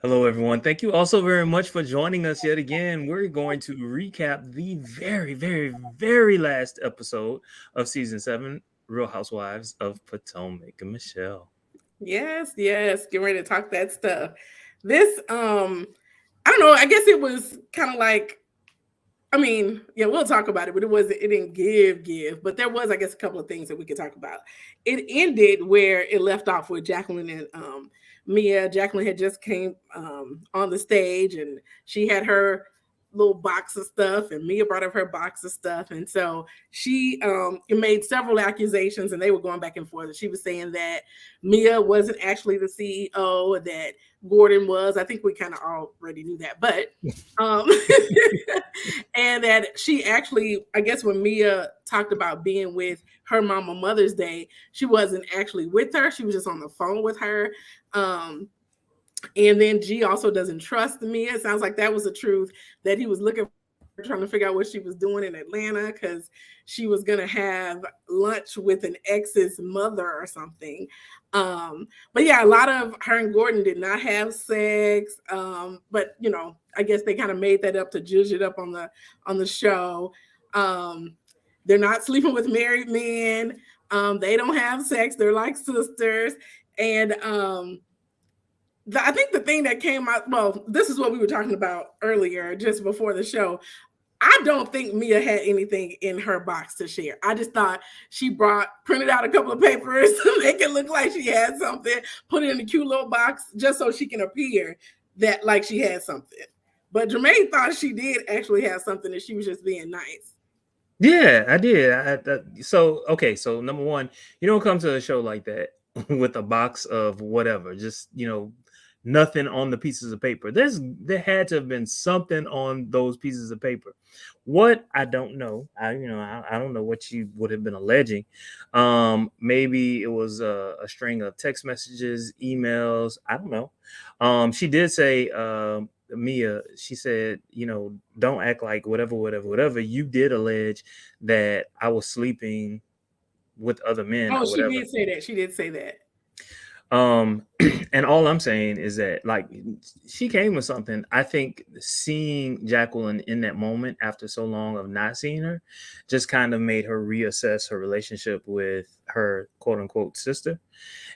Hello, everyone. Thank you also very much for joining us yet again. We're going to recap the very last episode of season 7, Real Housewives of Potomac. And Michelle. Yes. Get ready to talk that stuff. This, I don't know. I guess it was kind of like, yeah, we'll talk about it, but it didn't give, but there was, I guess, a couple of things that we could talk about. It ended where it left off with Jacqueline and Mia. Jacqueline had just came on the stage, and she had her little box of stuff, and Mia brought up her box of stuff, and so she made several accusations, and they were going back and forth. And she was saying that Mia wasn't actually the CEO, that Gordon was. I think we kind of already knew that, but um, and that she actually, I guess, when Mia talked about being with her mom on Mother's Day, she wasn't actually with her. She was just on the phone with her. Um, and then G also doesn't trust Mia. It sounds like that was the truth, that he was looking for her, trying to figure out what she was doing in Atlanta because she was going to have lunch with an ex's mother or something. But yeah, a lot of her and Gordon did not have sex. But I guess they kind of made that up to judge it up on the show. Um, they're not sleeping with married men. They don't have sex. They're like sisters. And I think the thing that came out, well, this is what we were talking about earlier, just before the show. I don't think Mia had anything in her box to share. I just thought she printed out a couple of papers to make it look like she had something, put it in a cute little box just so she can appear that like she had something. But Jermaine thought she did actually have something, and she was just being nice. Yeah, I did. So number one, you don't come to a show like that with a box of whatever, just, nothing on the pieces of paper. There had to have been something on those pieces of paper. What, I don't know. I don't know what she would have been alleging. Maybe it was a string of text messages, emails. I don't know. She did say, Mia, she said, don't act like whatever. You did allege that I was sleeping with other men Oh, or she whatever. did say that. She did say that. Um, and all I'm saying is that, like, she came with something. I think seeing Jacqueline in that moment after so long of not seeing her just kind of made her reassess her relationship with her quote unquote sister.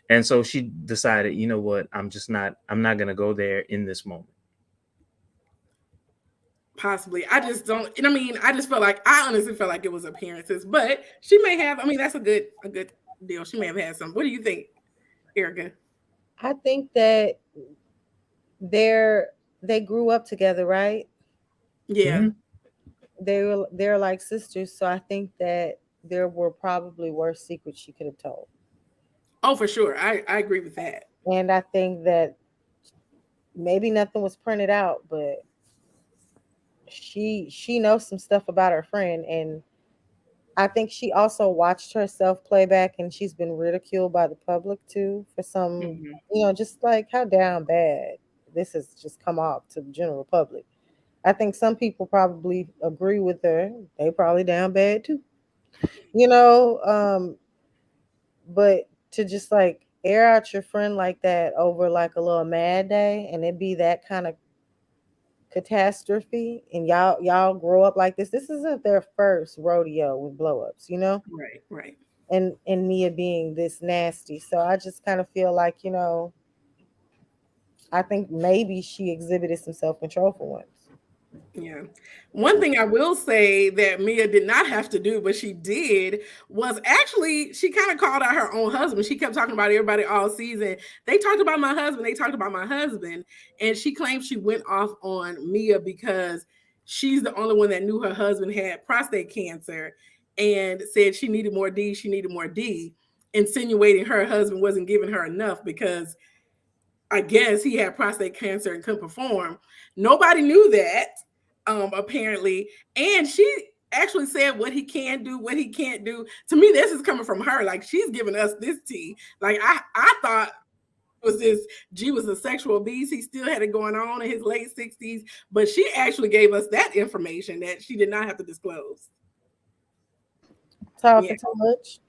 And so she decided, you know what, I'm not gonna go there in this moment. Possibly. I just don't. And I just felt like, I honestly felt like it was appearances, but she may have. That's a good deal. She may have had some. What do you think, Erica? I think that they're they grew up together, right? Yeah. Mhm. They're like sisters, so I think that there were probably worse secrets she could have told. Oh, for sure. I agree with that. And I think that maybe nothing was printed out, but she knows some stuff about her friend, and I think she also watched herself play back, and she's been ridiculed by the public too for some, Hmm. just like how down bad this has just come off to the general public. I think some people probably agree with her. They probably down bad too. You know, but to just like air out your friend like that over like a little mad day and it be that kind of catastrophe, and y'all grow up like this. This isn't their first rodeo with blow ups, Right. Right. and Mia being this nasty. So I just kind of feel like, I think maybe she exhibited some self control for once. Yeah. One thing I will say that Mia did not have to do, but she did, was actually she kind of called out her own husband. She kept talking about everybody all season. They talked about my husband. They talked about my husband. And she claimed she went off on Mia because she's the only one that knew her husband had prostate cancer, and said she needed more D. She needed more D, insinuating her husband wasn't giving her enough because I guess he had prostate cancer and couldn't perform. Nobody knew that, apparently. And she actually said what he can do, what he can't do. To me, this is coming from her. Like, she's giving us this tea. Like, I thought was this G was a sexual beast. He still had it going on in his late 60s, but she actually gave us that information that she did not have to disclose. Talking Yeah, too much.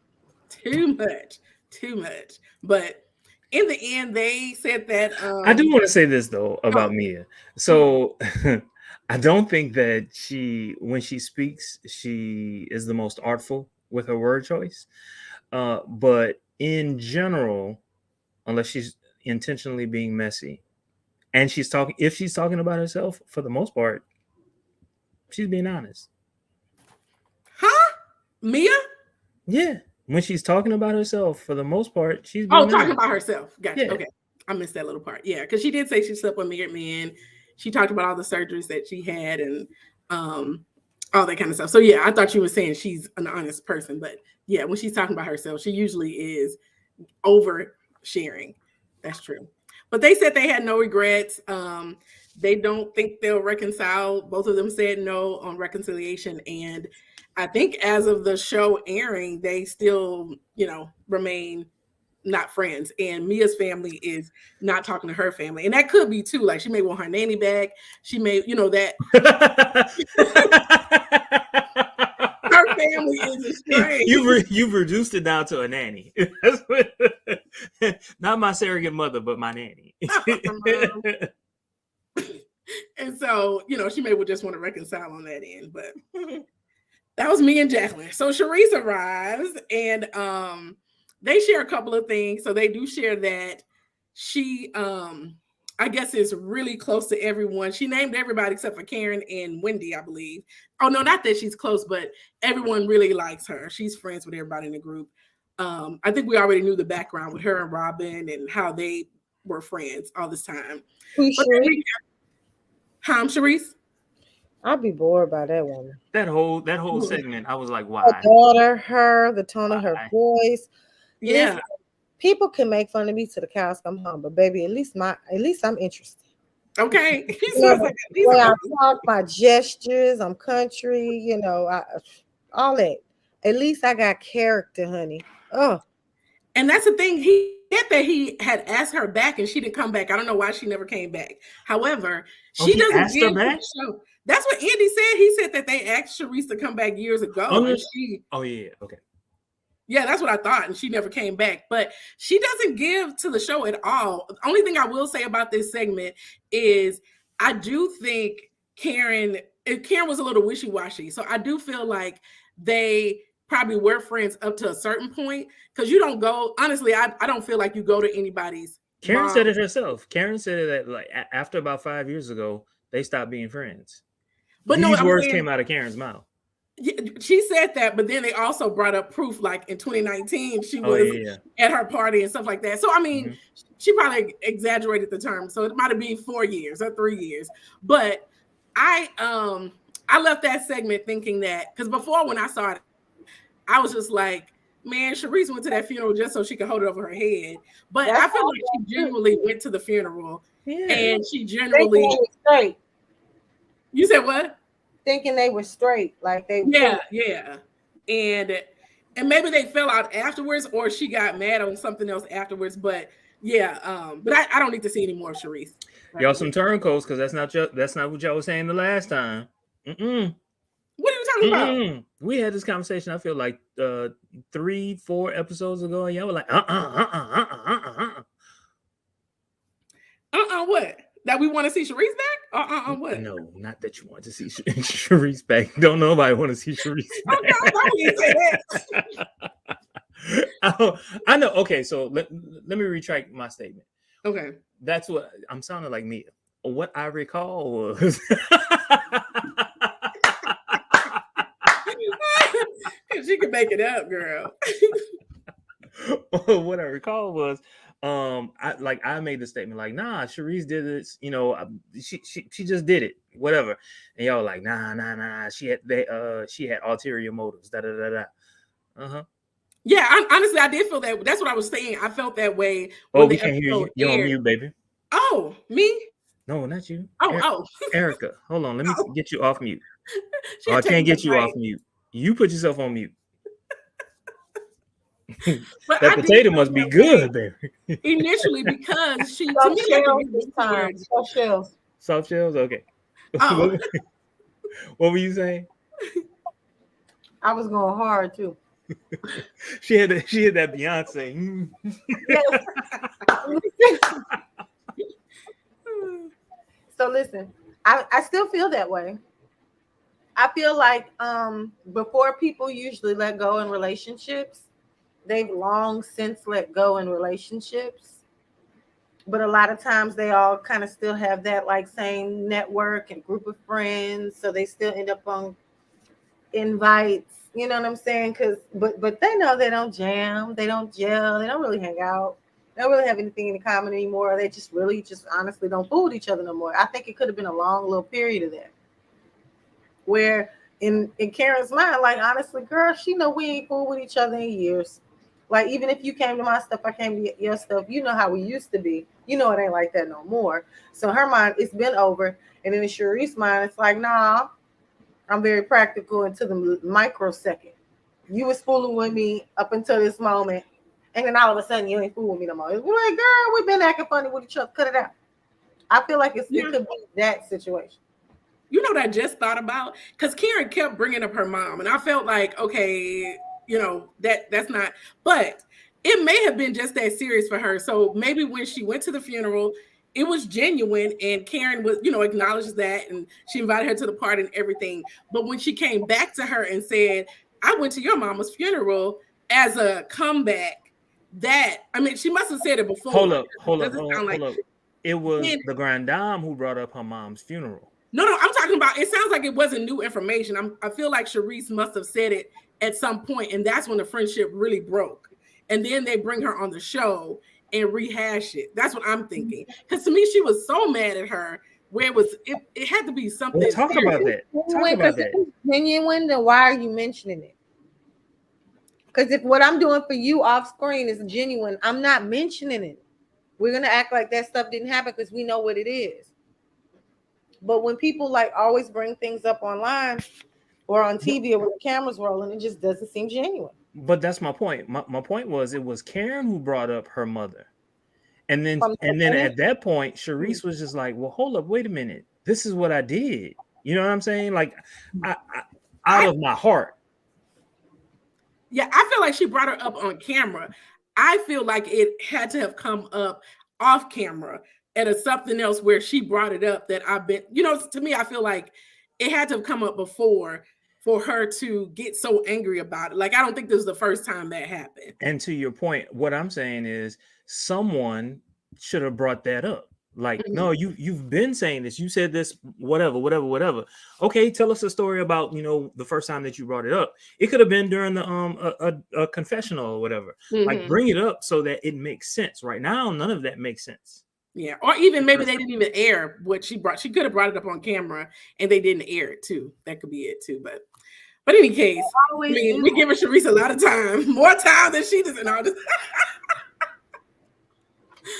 too much, too much. But in the end, they said that. I do want to say this though Oh, about Mia. So I don't think that when she speaks, she is the most artful with her word choice. But in general, unless she's intentionally being messy, and if she's talking about herself, for the most part, she's being honest. huh? Mia? Yeah, when she's talking about herself, for the most part, she's Oh, being talking honest. about herself. Gotcha. Yeah. Okay. I missed that little part. Yeah, because she did say she slept with married men. She talked about all the surgeries that she had and um all that kind of stuff. So yeah, I thought you were saying she's an honest person, but yeah, when she's talking about herself, she usually is over sharing. That's true. But they said they had no regrets. They don't think they'll reconcile. Both of them said no on reconciliation. And I think as of the show airing, they still, remain not friends. And Mia's family is not talking to her family. And that could be too. Like she may want her nanny back. She may, that her family is estranged. You've reduced it down to a nanny. Not my surrogate mother, but my nanny. And so, she may just want to reconcile on that end. But that was me and Jacqueline. So Sharice arrives and they share a couple of things. So they do share that she I guess is really close to everyone. She named everybody except for Karen and Wendy, I believe. Oh no, not that she's close, but everyone really likes her. She's friends with everybody in the group. I think we already knew the background with her and Robin and how they were friends all this time. Who's But Sharice? Sharice? I'd be bored by that woman. That whole segment, I was like, Her why? daughter, the tone of her voice. Yeah. Listen, people can make fun of me till the cows come home, but baby, at least I'm interested. Okay. The way I talk, my gestures, I'm country, all that. At least I got character, honey. Oh. And that's the thing. He said that he had asked her back and she didn't come back. I don't know why she never came back. However, she doesn't asked her back? The show. That's what Andy said. He said that they asked Sharice to come back years ago. Okay. Yeah, that's what I thought. And she never came back. But she doesn't give to the show at all. The only thing I will say about this segment is I do think Karen was a little wishy-washy. So I do feel like they probably were friends up to a certain point. Because you don't go, honestly, I don't feel like you go to anybody's. Karen said it herself. Karen said that like after about 5 years ago, they stopped being friends. But these words came out of Karen's mouth. She said that, but then they also brought up proof like in 2019 she was at her party and stuff like that. So I mean, she probably exaggerated the term. So it might have been 4 years or 3 years. But I left that segment thinking that because before when I saw it, I was just like, man, Sharice went to that funeral just so she could hold it over her head. But I feel like she genuinely went to the funeral and she genuinely straight. You said what? Thinking they were straight, like they and maybe they fell out afterwards or she got mad on something else afterwards, but but I don't need to see any more of Sharice. Y'all some turncoats because that's not what y'all was saying the last time. What are you talking about? We had this conversation, I feel like 3-4 episodes ago, and y'all were like what? That we want to see Sharice back? What? No, not that you want to see Sharice back. Don't nobody want to see Sharice back. Okay, I didn't say that. I know. Okay, so let me retract my statement. Okay. That's what I'm sounding like Mia. What I recall was she can make it up, girl. What I recall was I made the statement like, nah, Sharice did this, she just did it, whatever. And y'all like, nah, she had ulterior motives, da. Yeah, honestly, I did feel that. That's what I was saying. I felt that way. Oh, we can't hear you. You're on mute, baby. Oh, me? No, not you. Oh. Erica, hold on. Let me get you off mute. I can't get you off mute. You put yourself on mute. That potato must be good, baby. Initially, because she soft shells this time. Soft shells, okay. What were you saying? I was going hard too. She had that Beyonce. So listen, I still feel that way. I feel like before people usually let go in relationships, they've long since let go in relationships. But a lot of times they all kind of still have that like same network and group of friends. So they still end up on invites, you know what I'm saying? But they know they don't jam, they don't gel, they don't really hang out. They don't really have anything in common anymore. They just really just honestly don't fool with each other no more. I think it could have been a long little period of that. Where in Karen's mind, like honestly, girl, she know we ain't fooled with each other in years. Like even if you came to my stuff, I came to your stuff. You know how we used to be. You know it ain't like that no more. So her mind, it's been over. And then in Sharice's mind, it's like, nah, I'm very practical into the microsecond. You was fooling with me up until this moment, and then all of a sudden you ain't fooling with me no more. We're like, girl, we've been acting funny with each other. Cut it out. I feel like it could be that situation. You know what I just thought about? Because Karen kept bringing up her mom, and I felt like, okay, you know, that's not, but it may have been just that serious for her. So maybe when she went to the funeral, it was genuine, and Karen was, you know, acknowledges that, and she invited her to the party and everything. But when she came back to her and said, I went to your mama's funeral as a comeback, that, I mean, she must have said it before. Hold up. It was the grand dame who brought up her mom's funeral. No, I'm talking about, it sounds like it wasn't new information. I feel like Sharice must have said it at some point, and that's when the friendship really broke. And then they bring her on the show and rehash it. That's what I'm thinking. Because to me, she was so mad at her, where it had to be something. Well, talk about that. Genuine, then why are you mentioning it? Because if what I'm doing for you off screen is genuine, I'm not mentioning it. We're gonna act like that stuff didn't happen because we know what it is. But when people like always bring things up online or on TV or with the cameras rolling, it just doesn't seem genuine. But that's my point. My point was it was Karen who brought up her mother. And then at that point, Sharice was just like, well, hold up, wait a minute. This is what I did. You know what I'm saying? Like out of my heart. Yeah, I feel like she brought her up on camera. I feel like it had to have come up off camera at something else where she brought it up that I've been, you know, to me, I feel like it had to have come up before for her to get so angry about it. Like, I don't think this was the first time that happened. And to your point, what I'm saying is someone should have brought that up. Like, no, you've been saying this. You said this, whatever. Okay, tell us a story about, you know, the first time that you brought it up. It could have been during the a confessional or whatever. Like, bring it up so that it makes sense. Right now, none of that makes sense. Yeah, or even maybe they didn't even air what she brought. She could have brought it up on camera and they didn't air it too. That could be it too. But in any case, I mean, we give Sharice a lot of time, more time than she does in all this.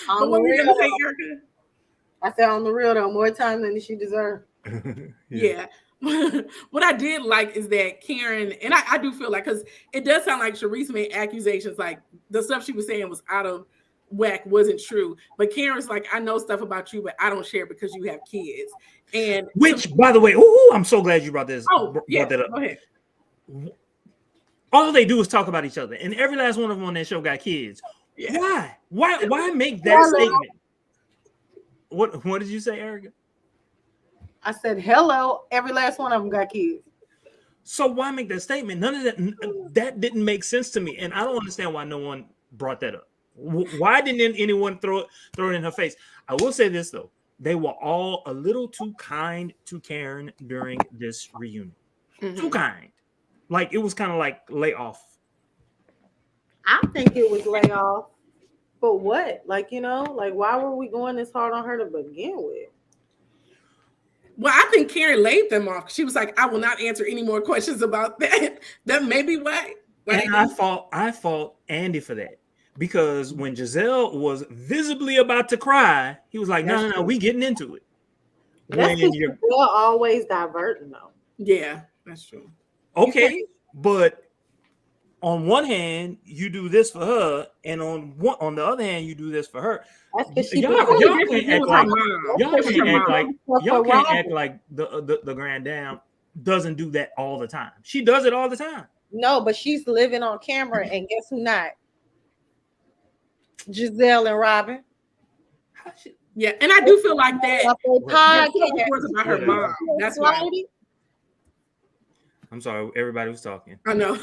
But what were you gonna say, Erica? I said on the real though, more time than she deserved. Yeah. What I did like is that Karen, and I do feel like, because it does sound like Sharice made accusations like the stuff she was saying was out of whack, wasn't true. But Karen's like, I know stuff about you, but I don't share because you have kids. And which, by the way, I'm so glad you brought this. Brought that up. Go ahead. All they do is talk about each other, and every last one of them on that show got kids. Yeah. Why make that statement? What did you say, Erica? I said, hello, every last one of them got kids. So why make that statement? None of that didn't make sense to me, and I don't understand why no one brought that up. Why didn't anyone throw it in her face? I will say this though, they were all a little too kind to Karen during this reunion. Too kind. Like it was kind of like lay off. I think it was lay off. But what? Like, you know, like why were we going this hard on her to begin with? Well, I think Karen laid them off. She was like, I will not answer any more questions about that. That may be why. And I fault Andy for that. Because when Giselle was visibly about to cry, he was like, no, we getting into it. That's when you're always diverting though. Yeah, that's true. Okay, but on one hand, you do this for her, and on the other hand, you do this for her. That's because y'all can't act like the grand dame doesn't do that all the time. She does it all the time. No, but she's living on camera, and guess who not? Giselle and Robin. Yeah, and I do feel like that. Off their That podcast. was about her Whatever. mom. That's why. Slidey. I'm sorry, everybody was talking. I know.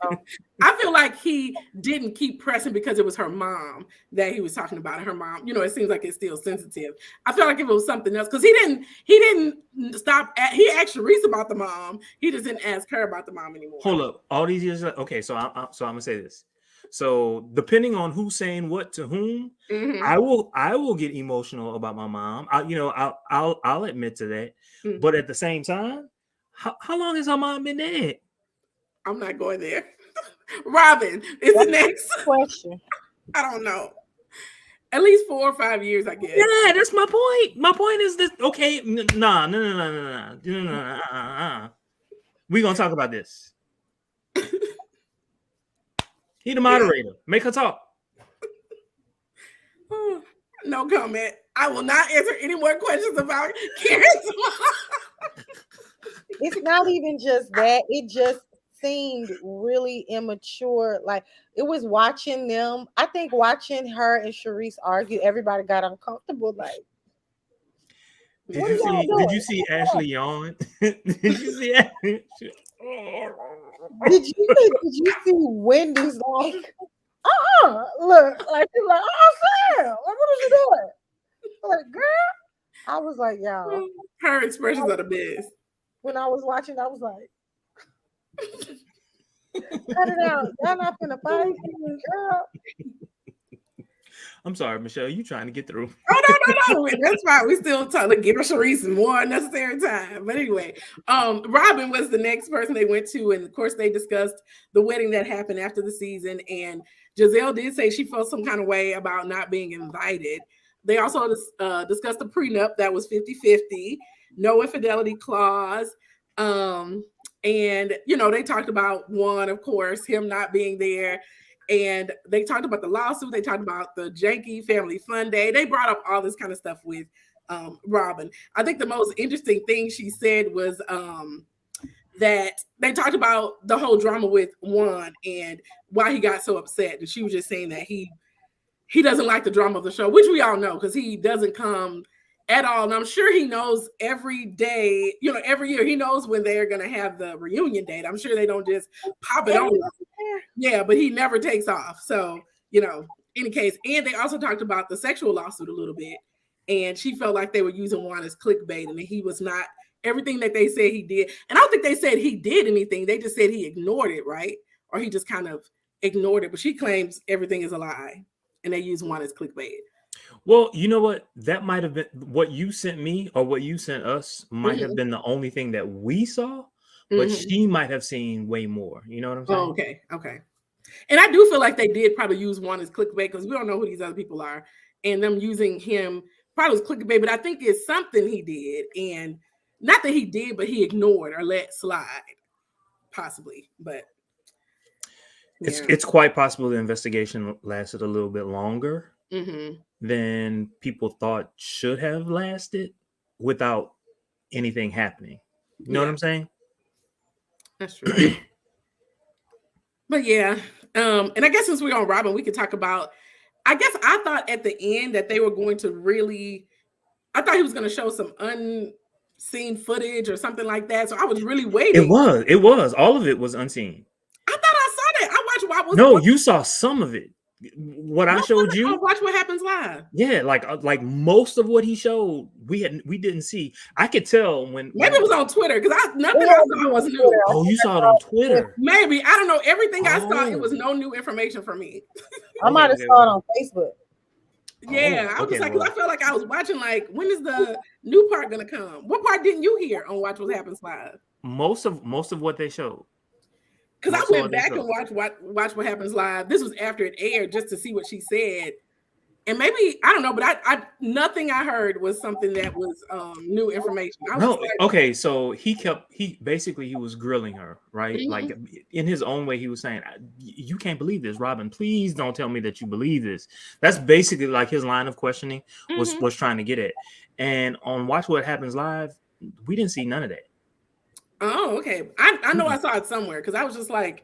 Oh. I feel like he didn't keep pressing because it was her mom that he was talking about. Her mom, you know, it seems like it's still sensitive. I feel like if it was something else, because he didn't stop. He asked Sharice about the mom. He just didn't ask her about the mom anymore. Hold up, all these years. Okay, so I'm gonna say this. So depending on who's saying what to whom, Mhm. I will get emotional about my mom. I'll admit to that. Mhm. But at the same time, how long has her mom been dead? I'm not going there. Robin is the next question. I don't know. At least 4 or 5 years, I guess. Yeah, that's my point. My point is this. Okay, nah. We gonna talk about this. He the moderator. Make her talk. No comment. I will not answer any more questions about Karen's mom. It's not even just that. It just seemed really immature. Like it was watching them. I think watching her and Sharice argue, everybody got uncomfortable. Like, Did you see Ashley yawn? Did you see Ashley? Did you see Wendy's like, look, like she's like, oh Sam, like what is she doing? I'm like, girl, I was like, y'all. Her expressions are the best. When I was watching, I was like, cut it out. Y'all not finna fight, girl. I'm sorry, Michelle. You trying to get through? Oh no. That's fine. We still trying to give Sharice more necessary time. But anyway, Robin was the next person they went to, and of course they discussed the wedding that happened after the season. And Giselle did say she felt some kind of way about not being invited. They also discussed the prenup that was 50-50, no infidelity clause. And you know, they talked about one, of course, him not being there. And they talked about the lawsuit. They talked about the janky family fun day. They brought up all this kind of stuff with Robin. I think the most interesting thing she said was that they talked about the whole drama with Juan and why he got so upset. And she was just saying that he doesn't like the drama of the show, which we all know because he doesn't come at all. And I'm sure he knows every day, you know, every year he knows when they're going to have the reunion date. I'm sure they don't just pop it on. Yeah, but he never takes off. So, you know, any case. And they also talked about the sexual lawsuit a little bit. And she felt like they were using Juan as clickbait and that he was not everything that they said he did. And I don't think they said he did anything. They just said he ignored it, right? Or he just kind of ignored it. But she claims everything is a lie. And they use Juan as clickbait. Well, you know what? That might have been what you sent me or what you sent us might have been the only thing that we saw, but she might have seen way more. You know what I'm saying? Oh, okay. And I do feel like they did probably use Juan as clickbait because we don't know who these other people are. And them using him probably was clickbait, but I think it's something he did. And not that he did, but he ignored or let slide, possibly. But yeah. It's quite possible the investigation lasted a little bit longer mm-hmm. than people thought should have lasted without anything happening. You know what I'm saying? That's true. But yeah, and I guess since we're on Robin, we could talk about, I guess I thought at the end that they were going to really, I thought he was going to show some unseen footage or something like that. So I was really waiting. It was. All of it was unseen. I thought I saw that. I watched No, you saw some of it. What I showed you. Watch What Happens Live. Yeah, like most of what he showed, we didn't see. I could tell when maybe it was on Twitter because nothing I saw was new. Oh, you saw it on Twitter? Maybe, I don't know. Everything I saw, it was no new information for me. I might have saw it on Facebook. Yeah, I was like, I felt like I was watching. Like, when is the new part gonna come? What part didn't you hear on Watch What Happens Live? Most of what they showed. Because I went back and watch What Happens Live. This was after it aired, just to see what she said. And maybe I don't know, but I nothing I heard was something that was new information. Okay, so he basically was grilling her, right? Mm-hmm. Like in his own way, he was saying, "You can't believe this, Robin. Please don't tell me that you believe this." That's basically like his line of questioning was trying to get at. And on Watch What Happens Live, we didn't see none of that. Oh, okay. I know I saw it somewhere because I was just like,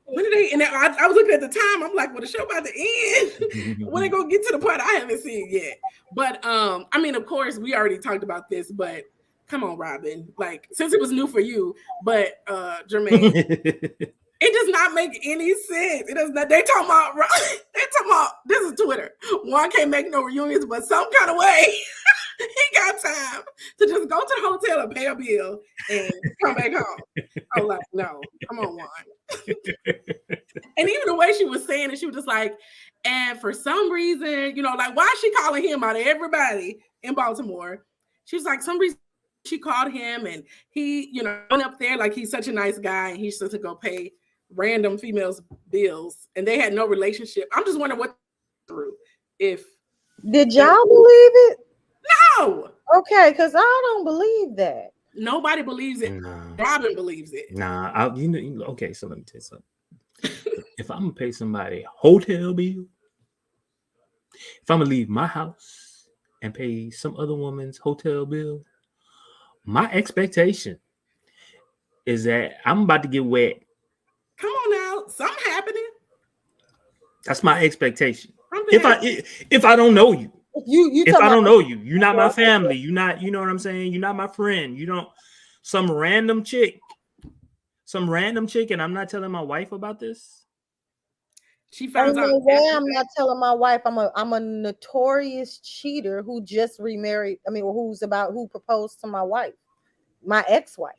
when did they? And I was looking at the time. I'm like, well, the show about to end. When they gonna get to the part I haven't seen yet? But I mean, of course, we already talked about this. But come on, Robin. Like, since it was new for you, but Jermaine, it does not make any sense. It does not. They talking about. They talking about. This is Twitter. One can't make no reunions, but some kind of way. He got time to just go to the hotel and pay a bill and come back home. I was like, no, come on, Juan. And even the way she was saying it, she was just like, and for some reason, like, why is she calling him out of everybody in Baltimore? She was like, some reason she called him and he, went up there like he's such a nice guy and he's supposed to go pay random females' bills and they had no relationship. I'm just wondering what through if. Did y'all believe it? No. Okay, because I don't believe that. Nobody believes it. Nah. Robin believes it. Nah, okay, so let me tell you something. If I'm gonna pay somebody a hotel bill, if I'm gonna leave my house and pay some other woman's hotel bill, my expectation is that I'm about to get wet. Come on now, something happening. That's my expectation. If I don't know you. If I don't know you, you're not my family. You're not, you know what I'm saying? You're not my friend. You don't, some random chick, and I'm not telling my wife about this. She found out. I'm not telling my wife. I'm a notorious cheater who just remarried. I mean, who proposed to my wife, my ex-wife,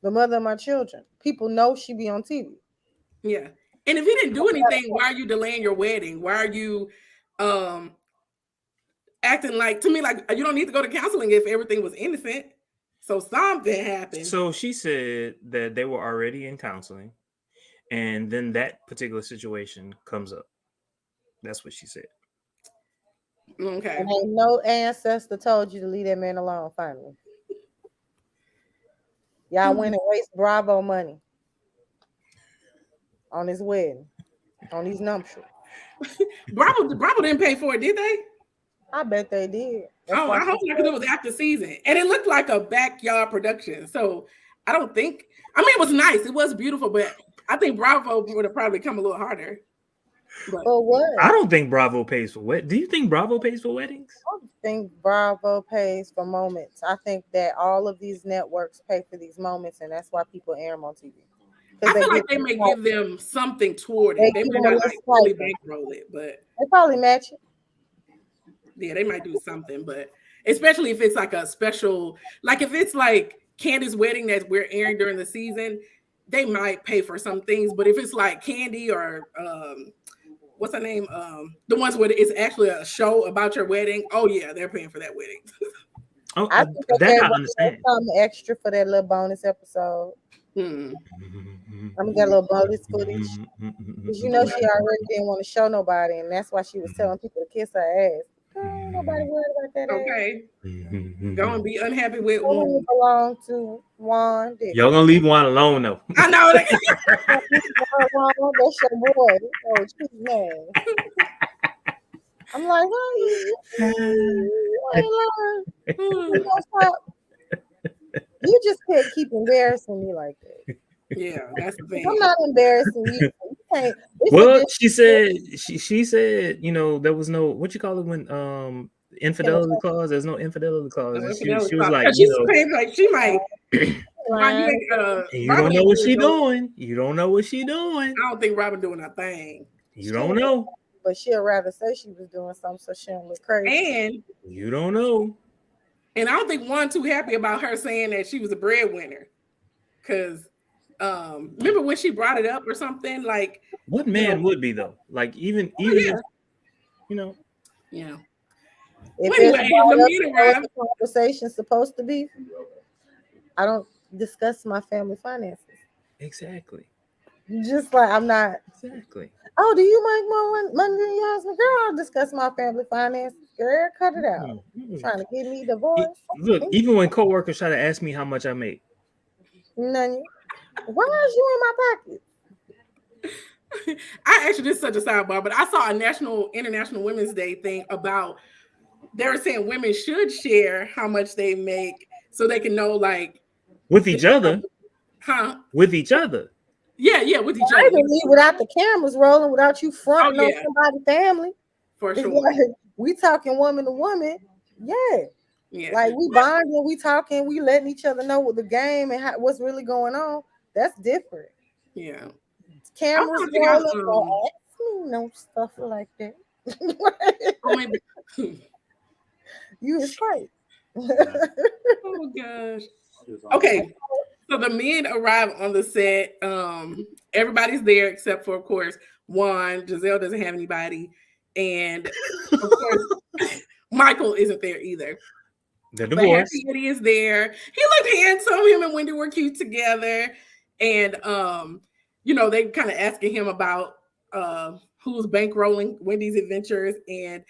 the mother of my children. People know she be on TV. Yeah, and if he didn't do anything, why are you delaying your wedding? Why are you, acting like, to me, like you don't need to go to counseling if everything was innocent. So something happened. So she said that they were already in counseling, and then that particular situation comes up. That's what she said. Okay. And ain't no ancestor told you to leave that man alone. Finally, y'all went and waste Bravo money on his wedding, on these nuptials. Bravo didn't pay for it, did they? I bet they did. I hope not, because it was after season. And it looked like a backyard production. So I don't think, it was nice. It was beautiful, but I think Bravo would have probably come a little harder. For what? I don't think Bravo pays for weddings. Do you think Bravo pays for weddings? I don't think Bravo pays for moments. I think that all of these networks pay for these moments, and that's why people air them on TV. I feel like they may give them something toward it. They may not like fully bankroll it, but they probably match it. Yeah, they might do something, but especially if it's like a special, like if it's like Candy's wedding that we're airing during the season, they might pay for some things. But if it's like Candy or what's her name? The ones where it's actually a show about your wedding, oh yeah, they're paying for that wedding. Oh, I understand. Something extra for that little bonus episode. I'm gonna get a little bonus footage because she already didn't want to show nobody, and that's why she was telling people to kiss her ass. Nobody worried about that. Okay. Go and be unhappy with Juan. Belong to Juan. Y'all gonna leave Juan alone though. I know. That's your boy. Oh, she's mad. I'm like, you just can't keep embarrassing me like that. Yeah, that's the thing. I'm not embarrassing you. Well, she said, there was no, what you call it when infidelity clause. There's no infidelity clause. She was like, she might. You don't know what she's doing. You don't know what she's doing. I don't think Robin doing a thing. You don't know. But she'll rather say she was doing something so she don't look crazy. And you don't know. And I don't think Juan too happy about her saying that she was a breadwinner, because remember when she brought it up or something, like what man would be though? Like even Yeah. If anyway, the conversation's supposed to be, I don't discuss my family finances. Exactly. Just like I'm not. Exactly. Oh, do you make more money than your husband? Girl, I'll discuss my family finances. Girl, cut it out. Trying to get me divorced. Look, even when coworkers try to ask me how much I make. None. Why is you in my pocket? I actually, this is such a sidebar, but I saw a International Women's Day thing about, they were saying women should share how much they make so they can know, like, with each other, Huh? with each other. Yeah, with each other. Privately, without the cameras rolling, without you Oh fronting on yeah, somebody's family. for It's sure. like we talking woman to woman. Yeah. Yeah. Like we bonding, we talking, we letting each other know what the game and what's really going on. That's different. Yeah. I'm Cameras trying to figure out rolling, don't ask me no stuff like that. oh, maybe You is crazy. oh gosh. Okay. So the men arrive on the set. Everybody's there except for, of course, Juan. Giselle doesn't have anybody. And of course, Michael isn't there either. They're But divorced. Happy Eddie is there. He looked handsome. Him and Wendy were cute together. And they kind of asking him about who's bankrolling Wendy's adventures, and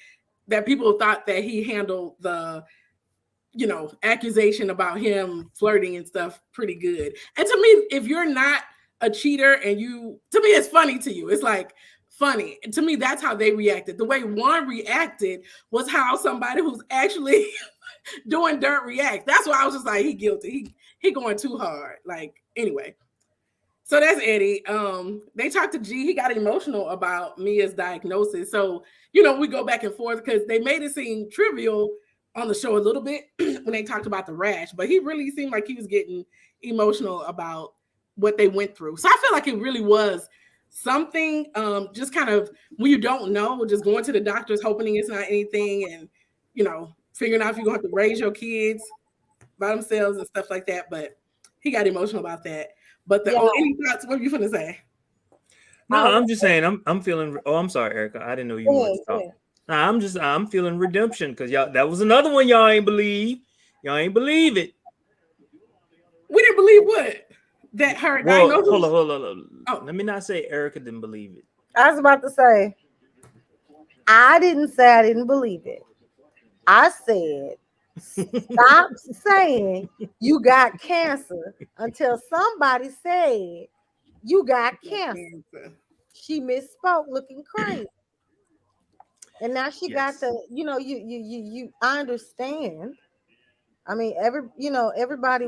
that people thought that he handled the accusation about him flirting and stuff pretty good. And to me, if you're not a cheater and to me, it's funny to you. It's like funny. And to me, that's how they reacted. The way one reacted was how somebody who's actually doing dirt react. That's why I was just like, he guilty. He going too hard. Like, anyway. So that's Eddie. They talked to G. He got emotional about Mia's diagnosis. So, we go back and forth because they made it seem trivial on the show a little bit when they talked about the rash, but he really seemed like he was getting emotional about what they went through. So I feel like it really was something, just kind of when you don't know, just going to the doctors, hoping it's not anything, and figuring out if you're gonna have to raise your kids by themselves and stuff like that. But he got emotional about that. But any thoughts? What were you gonna say? No, I'm just saying. I'm feeling. Oh, I'm sorry, Erica. I didn't know you wanted to talk. Nah, I'm feeling redemption because y'all. That was another one y'all ain't believe. Y'all ain't believe it. We didn't believe what that her diagnosis. Hold on. Oh. Let me not say Erica didn't believe it. I was about to say. I didn't say I didn't believe it. I said, stop saying you got cancer until somebody said you got cancer. She misspoke, looking crazy. And now she got the, you I understand. I mean, everybody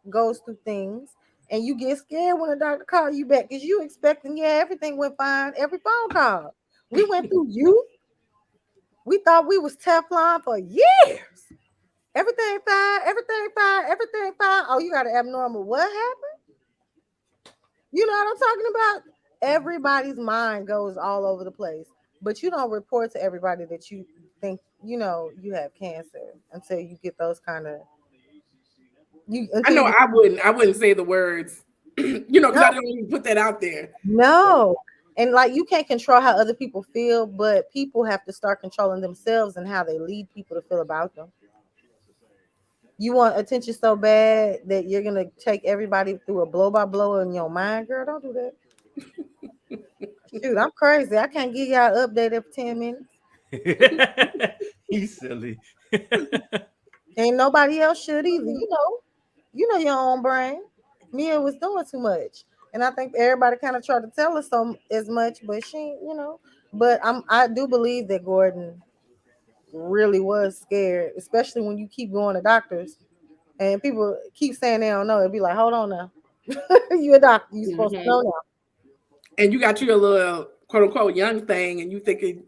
goes through things, and you get scared when the doctor calls you back because you expecting, everything went fine. Every phone call. We went through you. We thought we was Teflon for years. Everything fine, everything fine, everything fine. Oh, you got an abnormal. What happened? You know what I'm talking about? Everybody's mind goes all over the place, but you don't report to everybody that you think you have cancer until you get those kind of. I know I wouldn't say the words, because I don't even put that out there. No. And like you can't control how other people feel, but people have to start controlling themselves and how they lead people to feel about them. You want attention so bad that you're gonna take everybody through a blow by blow in your mind, girl. Don't do that. Shoot, I'm crazy. I can't give y'all an update every 10 minutes. He's silly. Ain't nobody else should either. You know your own brain. Mia was doing too much. And I think everybody kind of tried to tell her as much, but she, but I do believe that Gordon really was scared, especially when you keep going to doctors and people keep saying they don't know. It'd be like, hold on now. You a doctor, you supposed to know now. And you got your little quote unquote young thing, and you thinking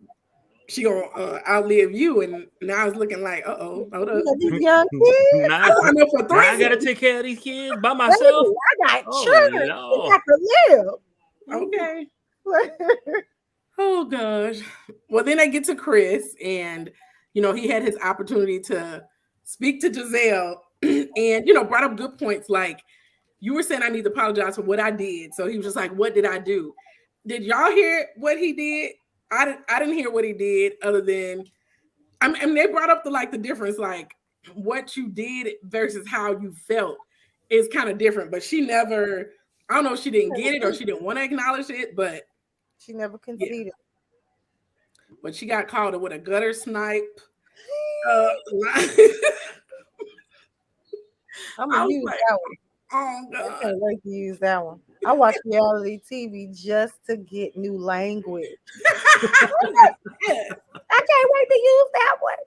she gonna outlive you, and now it's looking like, hold up. These young kids. I gotta take care of these kids by myself. I got children. I got to live. Okay. Oh gosh. Well, then they get to Chris, and he had his opportunity to speak to Giselle, and brought up good points like, you were saying I need to apologize for what I did. So he was just like, what did I do? Did y'all hear what he did? I didn't hear what he did, other than I mean they brought up the difference, like what you did versus how you felt is kind of different. But she never, I don't know if she didn't get it or she didn't want to acknowledge it, but she never conceded. Yeah. But she got called with a gutter snipe. I'm gonna use that one. Oh God. I can't wait to use that one. I watch reality TV just to get new language. I can't wait to use that one.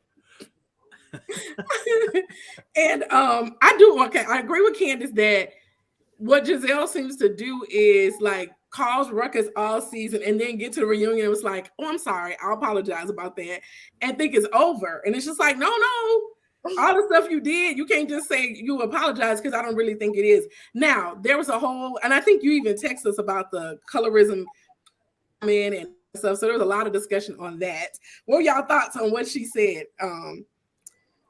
And I agree with Candace that what Giselle seems to do is like cause ruckus all season and then get to the reunion. It was like, oh, I'm sorry, I'll apologize about that, and think it's over. And it's just like, no, all the stuff you did, you can't just say you apologize because I don't really think it is. Now, there was a whole, and I think you even text us about the colorism men and stuff. So there was a lot of discussion on that. What were y'all thoughts on what she said?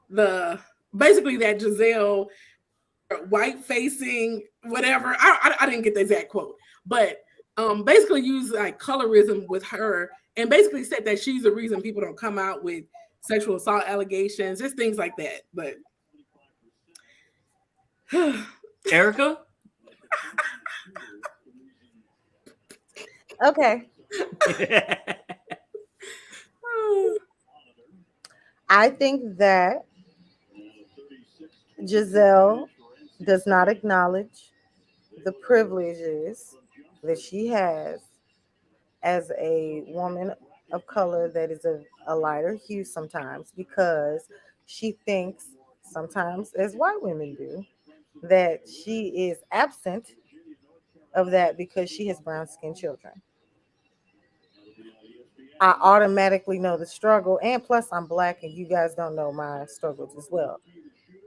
The basically that Giselle white facing whatever. I didn't get the exact quote, but basically used like colorism with her and basically said that she's the reason people don't come out with sexual assault allegations, just things like that. But Erica? Okay. I think that Giselle does not acknowledge the privileges that she has as a woman of color that is a lighter hue sometimes, because she thinks sometimes, as white women do, that she is absent of that because she has brown skinned children. I automatically know the struggle, and plus I'm black and you guys don't know my struggles as well.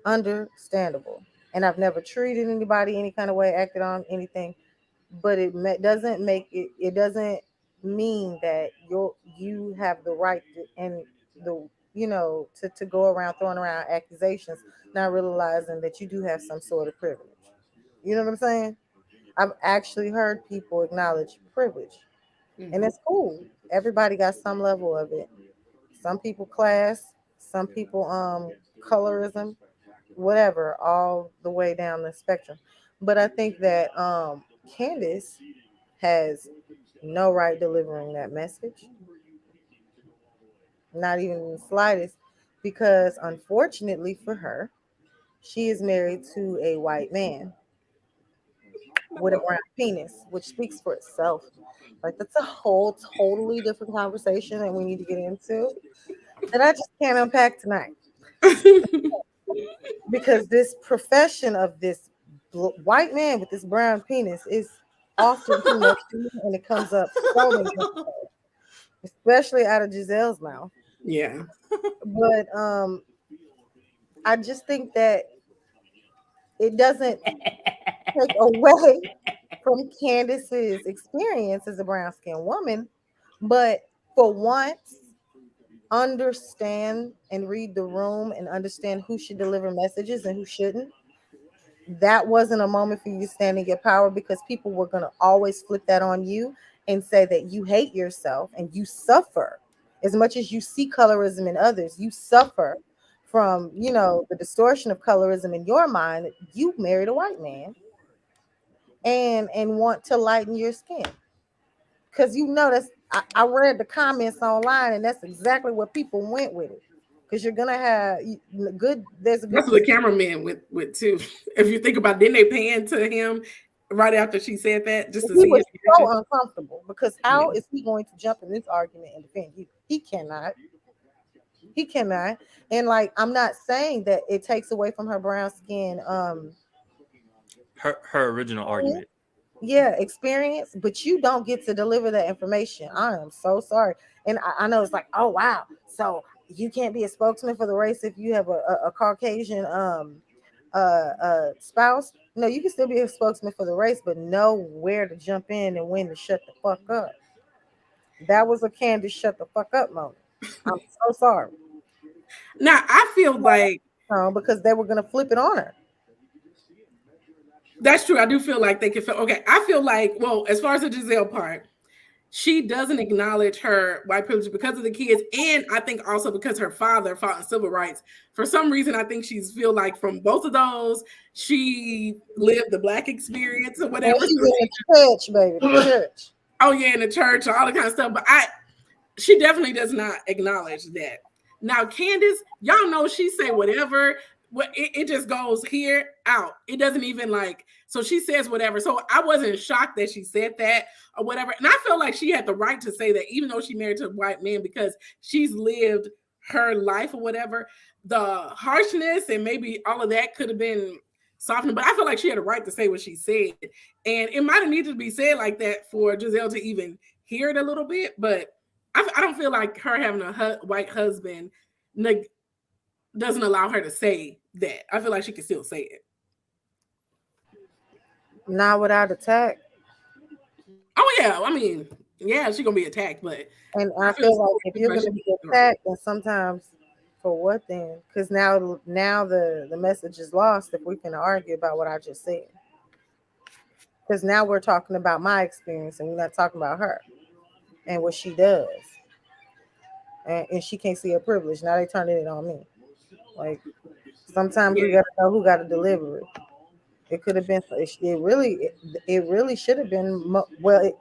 Understandable. And I've never treated anybody any kind of way, acted on anything, but doesn't make it. It doesn't mean that you have the right to, and the to go around throwing around accusations, not realizing that you do have some sort of privilege. You know what I'm saying? I've actually heard people acknowledge privilege, and it's cool. Everybody got some level of it. Some people class, some people colorism, whatever, all the way down the spectrum. But I think that Candace has no right delivering that message, not even the slightest, because unfortunately for her, she is married to a white man with a brown penis, which speaks for itself. Like, that's a whole totally different conversation that we need to get into that I just can't unpack tonight. Because this profession of this white man with this brown penis is often too much for me, and it comes up so many times, especially out of Giselle's mouth. yeah, But I just think that it doesn't take away from Candace's experience as a brown skinned woman, but for once, understand and read the room and understand who should deliver messages and who shouldn't. That wasn't a moment for you to stand in your power, because people were going to always flip that on you and say that you hate yourself and you suffer. As much as you see colorism in others, you suffer from, the distortion of colorism in your mind. You married a white man and want to lighten your skin, because that's I read the comments online, and that's exactly what people went with it. Because you're gonna have good. There's a good. that's what the cameraman with too. If you think about it, didn't they pan to him right after she said that just to He see was his reaction? so uncomfortable, because how is he going to jump in this argument and defend you? He cannot. He cannot. And like, I'm not saying that it takes away from her brown skin. Her original argument. Yeah, experience, but you don't get to deliver that information. I am so sorry. And I know it's like, oh wow, so you can't be a spokesman for the race if you have a Caucasian spouse. No, you can still be a spokesman for the race, but know where to jump in and when to shut the fuck up. That was a Candace shut the fuck up moment. I'm so sorry. Now I feel like Because they were gonna flip it on her. that's true. I do feel like they can feel okay. I feel like, well, as far as the Giselle part, she doesn't acknowledge her white privilege because of the kids, and I think also because her father fought in civil rights. For some reason, I think she's feel like from both of those, she lived the black experience or And whatever. she's in the church, baby, the church. Oh yeah, in the church, all the kind of stuff. But she definitely does not acknowledge that. Now, Candace, y'all know she say whatever. It just goes here out. It doesn't even like. So she says whatever. So I wasn't shocked that she said that or whatever. And I felt like she had the right to say that, even though she married to a white man, because she's lived her life or whatever. the harshness and maybe all of that could have been softened, but I feel like she had a right to say what she said. And it might have needed to be said like that for Giselle to even hear it a little bit. But I don't feel like her having a white husband doesn't allow her to say that. I feel like she can still say it. Not without attack. Oh, yeah. I mean, yeah, she's going to be attacked, but And I feel like if you're going to be attacked, then sometimes for what then? Because now the message is lost if we can argue about what I just said. Because now we're talking about my experience and we're not talking about her and what she does. And she can't see her privilege. Now they turning it on me. Like sometimes we gotta know who got to deliver it. It could have been. It really should have been.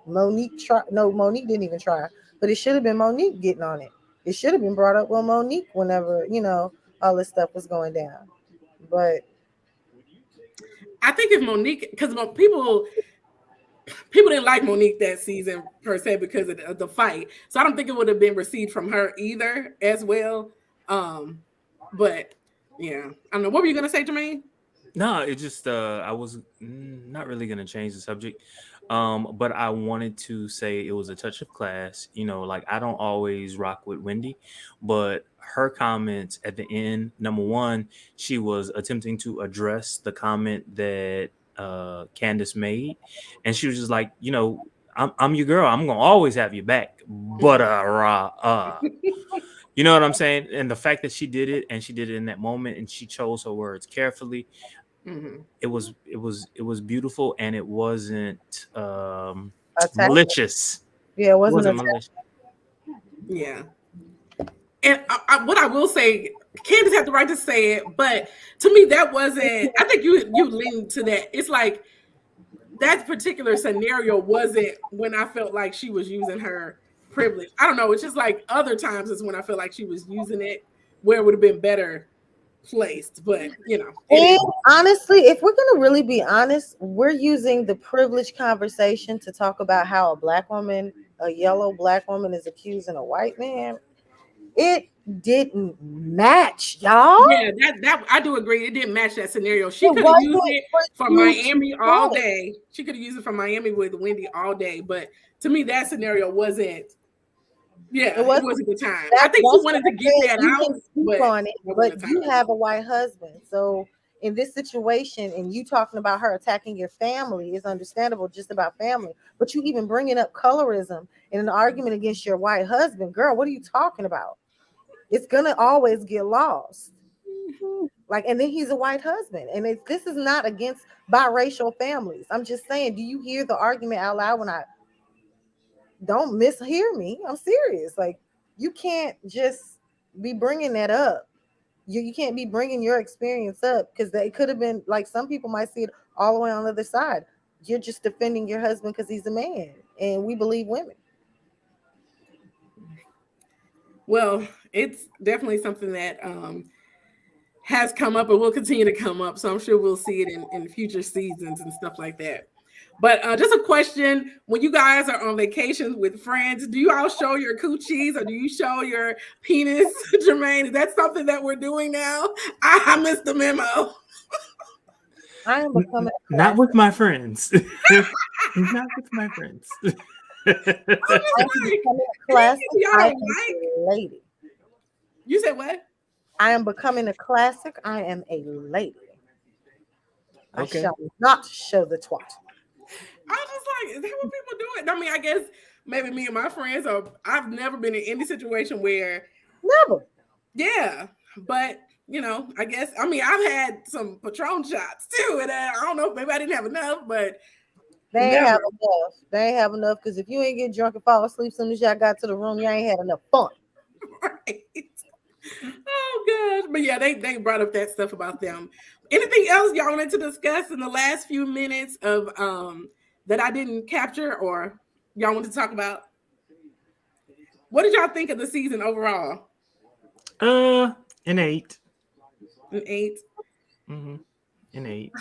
Monique tried. No, Monique didn't even try. But it should have been Monique getting on it. It should have been brought up with Monique whenever all this stuff was going down. But I think if Monique, because people didn't like Monique that season per se because of the fight, so I don't think it would have been received from her either as well. But yeah, I don't know. What were you gonna say, Jermaine? No, it just I was not really gonna change the subject, but I wanted to say it was a touch of class. Like I don't always rock with Wendy, but her comments at the end, number one, she was attempting to address the comment that Candace made, and she was just like, I'm your girl. I'm gonna always have your back, but you know what I'm saying? And the fact that she did it and she did it in that moment and she chose her words carefully. Mm-hmm. It was beautiful and it wasn't malicious. Yeah, it wasn't malicious. Yeah. And what I will say, Candace had the right to say it, but to me that wasn't. I think you leaned to that. It's like that particular scenario wasn't when I felt like she was using her privilege. I don't know. It's just like other times is when I feel like she was using it where it would have been better placed. But and honestly, if we're gonna really be honest, we're using the privilege conversation to talk about how a yellow black woman is accusing a white man. It didn't match, y'all. Yeah, that I do agree. It didn't match that scenario. She could have used it for Miami all day. She could have used it for Miami with Wendy all day. But to me, that scenario wasn't. Yeah, it wasn't the time. I think she wanted to get that out. But you have a white husband, so in this situation, and you talking about her attacking your family is understandable, just about family. But you even bringing up colorism in an argument against your white husband, girl, what are you talking about? It's gonna always get lost. Like, and then he's a white husband, and this is not against biracial families. I'm just saying, do you hear the argument out loud when I don't mishear me? I'm serious. Like, you can't just be bringing that up. You can't be bringing your experience up because they could have been like some people might see it all the way on the other side. You're just defending your husband because he's a man, and we believe women. Well, it's definitely something that has come up and will continue to come up. So I'm sure we'll see it in future seasons and stuff like that. But just a question: when you guys are on vacations with friends, do you all show your coochies or do you show your penis, Jermaine? Is that something that we're doing now? I missed the memo. I am becoming not with my friends. Not with my friends. Lady. You said what? I am becoming a classic. I am a lady. Okay. I shall not show the twat. I was just like, is that what people do it? I mean, I guess maybe me and my friends I've never been in any situation where never. Yeah. But I guess I've had some Patron shots too. And I don't know, maybe I didn't have enough, but they ain't have enough. They ain't have enough because if you ain't get drunk and fall asleep as soon as y'all got to the room, you ain't had enough fun. Right. Oh gosh. But yeah, they brought up that stuff about them. Anything else y'all wanted to discuss in the last few minutes of that I didn't capture or y'all want to talk about? What did y'all think of the season overall? An 8. An 8? Mm-hmm. An 8.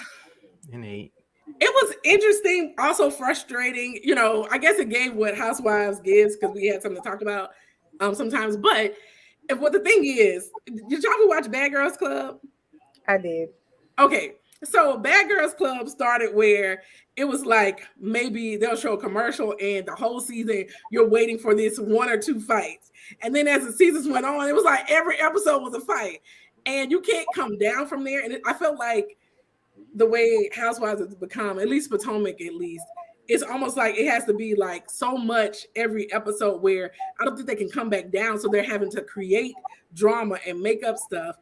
An 8. It was interesting, also frustrating. I guess it gave what Housewives gives because we had something to talk about sometimes. But And what the thing is, did y'all ever watch Bad Girls Club? I did. Okay, so Bad Girls Club started where it was like maybe they'll show a commercial and the whole season you're waiting for this one or two fights. And then as the seasons went on, it was like every episode was a fight. And you can't come down from there. And I felt like the way Housewives has become, at least Potomac at least, it's almost like it has to be like so much every episode where I don't think they can come back down. So they're having to create drama and make up stuff.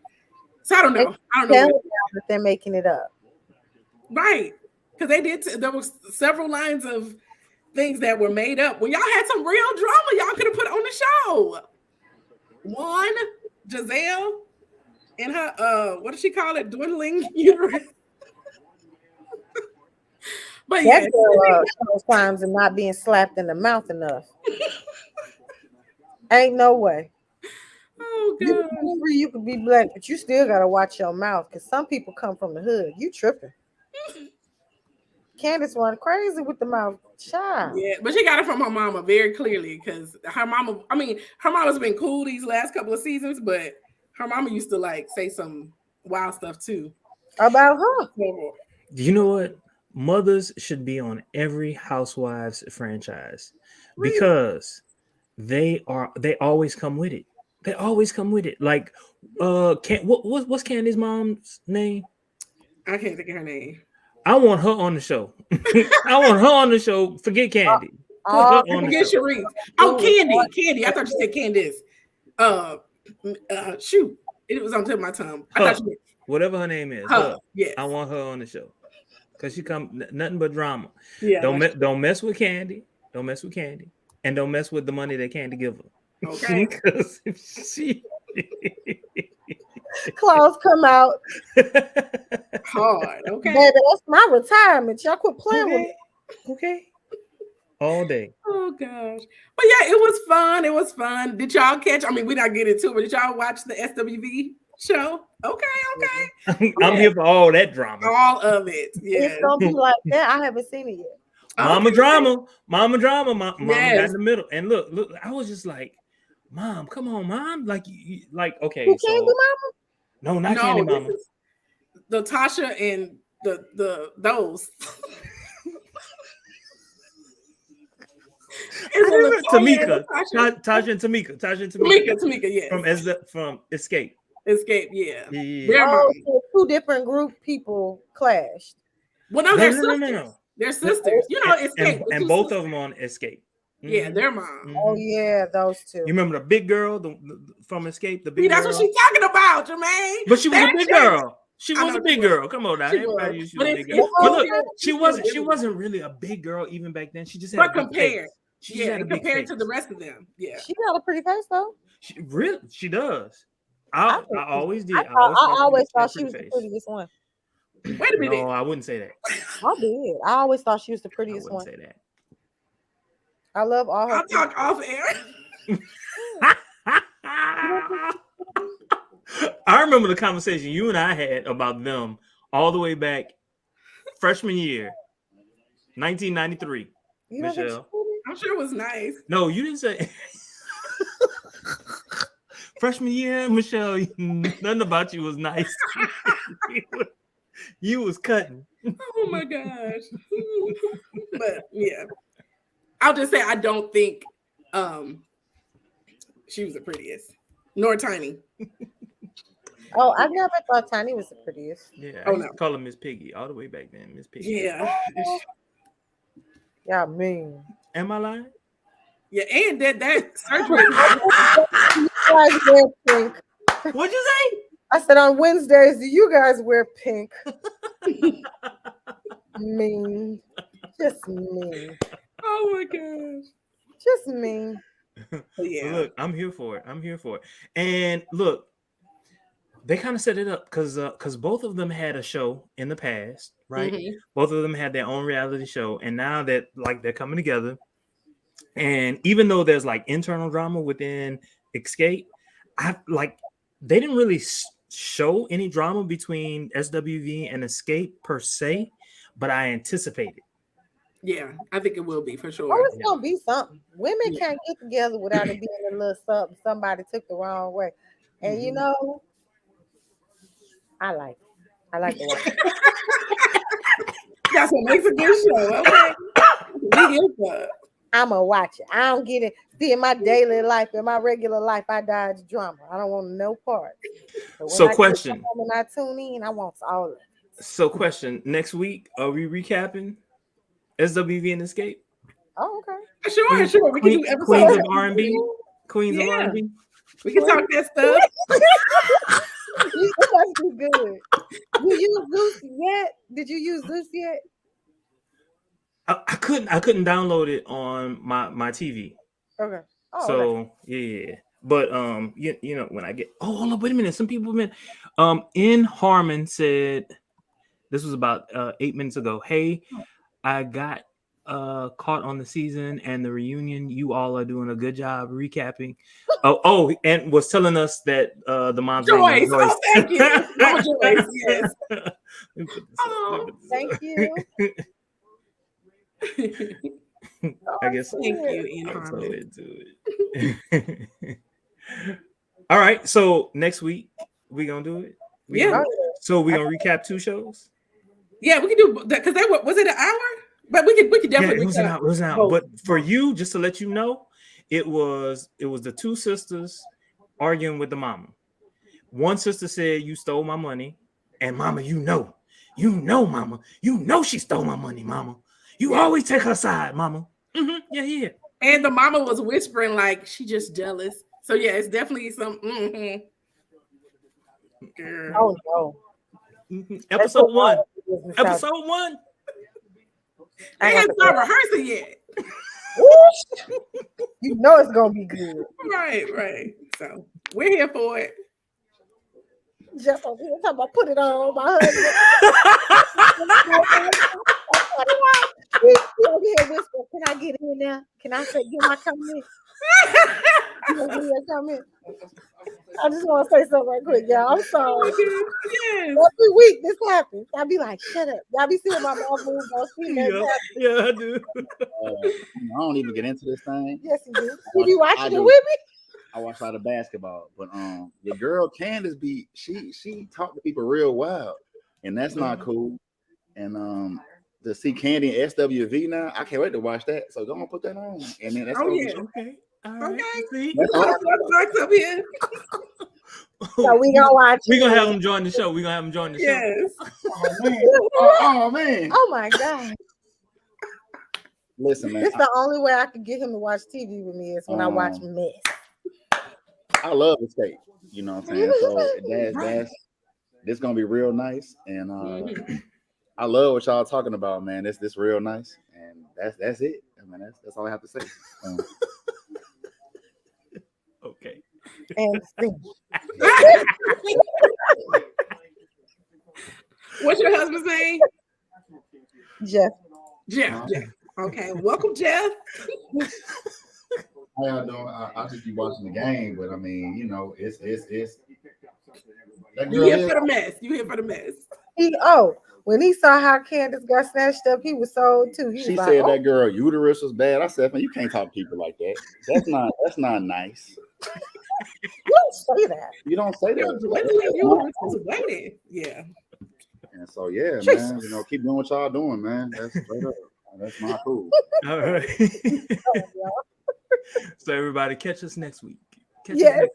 So I don't know. That they're making it up. Right. Because they did. There was several lines of things that were made up. When y'all had some real drama, y'all could have put on the show. One, Giselle and her, what does she call it? Dwindling uterus. But yeah, those times and not being slapped in the mouth enough. Ain't no way. Oh god, you could be black, but you still gotta watch your mouth because some people come from the hood. You tripping? Candace went crazy with the mouth. Child. Yeah, but she got it from her mama very clearly because her mama. I mean, her mama's been cool these last couple of seasons, but her mama used to like say some wild stuff too about her. You know what? Mothers should be on every Housewives franchise because they always come with it. They always come with it. Like, what's Candy's mom's name? I can't think of her name. I want her on the show. I want her on the show. Forget Candy. Forget Sharice. Oh, Candy. I thought you said Candace. Shoot, it was on the tip of my tongue. I thought you whatever her name is. Yes. I want her on the show. Because she come nothing but drama. Yeah. Don't mess with Candy. Don't mess with Candy. And don't mess with the money that Candy give her. Okay. Because if she claws come out hard. Okay. Baby, that's my retirement. Y'all quit playing with me. Okay. All day. Oh gosh. But yeah, it was fun. It was fun. Did y'all catch? I mean, we're not getting into it, but did y'all watch the SWV show? Okay. I'm here for all that drama. All of it. Yeah. It's gonna be like that. I haven't seen it yet. Mama drama. Mama got in the middle. And look, I was just like, Mom, come on, Mom. Like okay. Who Candy Mama? No, not Candy Mama. The Tasha and the those. Tamika. Tasha and Tamika. Tamika, yes. From Escape. Yeah. So two different group people clashed. Well, no, they're sisters. No. They're sisters. You know, Escape. And both of them on Escape. Yeah, their mom. Mm-hmm. Oh yeah, those two. You remember the big girl from Escape? The big girl? That's what she's talking about, Jermaine. But she was a big girl. She was a big girl. Come on now. Everybody used to be a big girl. But look, she wasn't really a big girl even back then. She just had compared. Compared to the rest of them. Yeah. She got a pretty face though. She does. I always did. I always thought she was the prettiest one. Wait a minute. No, I wouldn't say that. I did. I always thought she was the prettiest one. I wouldn't say that. I love all her. I'll talk off air. I remember the conversation you and I had about them all the way back freshman year, 1993. Michelle. I'm sure it was nice. No, you didn't say. Freshman year, Michelle, nothing about you was nice. You was cutting. Oh my gosh. But yeah. I'll just say I don't think she was the prettiest, nor Tiny. Oh, I never thought Tiny was the prettiest. Yeah, I used to call her Miss Piggy all the way back then. Miss Piggy. Yeah. Yeah, mean. Am I lying? Yeah, and that surgery. What'd you say? I said on Wednesdays, do you guys wear pink? Mean. Just mean. Oh my gosh. Just mean. Yeah. Look, I'm here for it. And look, they kind of set it up because both of them had a show in the past, right? Mm-hmm. Both of them had their own reality show, and now that they're coming together. And even though there's internal drama within Escape, they didn't really show any drama between SWV and Escape per se, but I anticipated. Yeah, I think it will be for Oh, sure. it's gonna be something. Women Yeah. can't get together without it being a little something somebody took the wrong way. And you Mhm. know, I like it. I like to watch it. That's what makes a good show. Okay, we here for. I'm gonna watch it. I don't get it. See, in my daily life, in my regular life, I dodge drama. I don't want no part. But when So, I get question. home and I tune in, I want all of it. So, question. Next week, are we recapping SWV and Escape? Oh, okay. Sure, sure. We can do Queens episodes. of R&B. Queens of Yeah, R&B. we can talk that stuff. It must be good. You use Zeus yet? Did you use Zeus yet? I couldn't download it on my TV. Okay. Oh, okay. So yeah. But you know when I get hold on, wait a minute. Some people have been in Harmon said this was about 8 minutes ago. Hey, I got caught on the season and the reunion. You all are doing a good job recapping. Oh, and was telling us that the mom's name Joyce. is Joyce. Oh, thank you. Mama Joyce, yes. Let me put this up. Oh, Thank you. I guess thank you, Ian I'm so Harmon. into it. All right, so next week we gonna do it. Yeah. So we gonna recap 2 shows. Yeah, we can do that because they were. Was it an hour? But we could definitely. It was an recap hour. It was an hour. both. But for you, just to let you know, it was the 2 sisters arguing with the mama. One sister said, "You stole my money," and mama, mama, she stole my money, mama. You always take her side, mama. Mm-hmm. Yeah. And the mama was whispering like she just jealous. So yeah, it's definitely some. Mm-hmm. Oh no. Mm-hmm. Episode 1. Episode 1. I haven't started rehearsing yet. You know it's gonna be good. Right. So we're here for it. Jeff over here talking about put it on my husband. He over here whisper, can I get in there? Can I say get my comment? You want to hear a comment? I just want to say something right quick, y'all. I'm sorry. Yes. Every week this happens. I'll be like, shut up. Y'all be seeing my mouth move on screen. Yeah, I do. I don't even get into this thing. Yes, you do. You be watching it with me? I watch a lot of basketball, but your girl Candace she talk to people real wild, and that's not cool. And to see Candy and SWV now, I can't wait to watch that. So go on, put that on, and then that's Okay. All right. Okay. See? That's up here. So we gonna watch. We gonna have them join the show. We gonna have them join the show. Yes. Oh man. Oh my god. Listen, man. This is the only way I can get him to watch TV with me is when I watch Mess. I love Escape. You know what I'm saying? So that's this gonna be real nice, and I love what y'all talking about, man. This real nice, and that's it. I mean, that's all I have to say. Okay. And see. What's your husband's name? Jeff. Jeff. Okay. Welcome, Jeff. How y'all doing? I just be watching the game, but I mean, you know, it's that You girl here for the mess. You here for the mess. When he saw how Candace got snatched up, he was sold too. She said that girl uterus was bad. I said, man, you can't talk to people like that. That's not nice. You don't say that. You don't say that. Uterus was waiting. Yeah. And so yeah, man, you know, keep doing what y'all doing, man. That's straight up. That's not cool. All right. So everybody, catch us next week. Yes.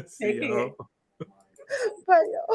See y'all. Bye, y'all.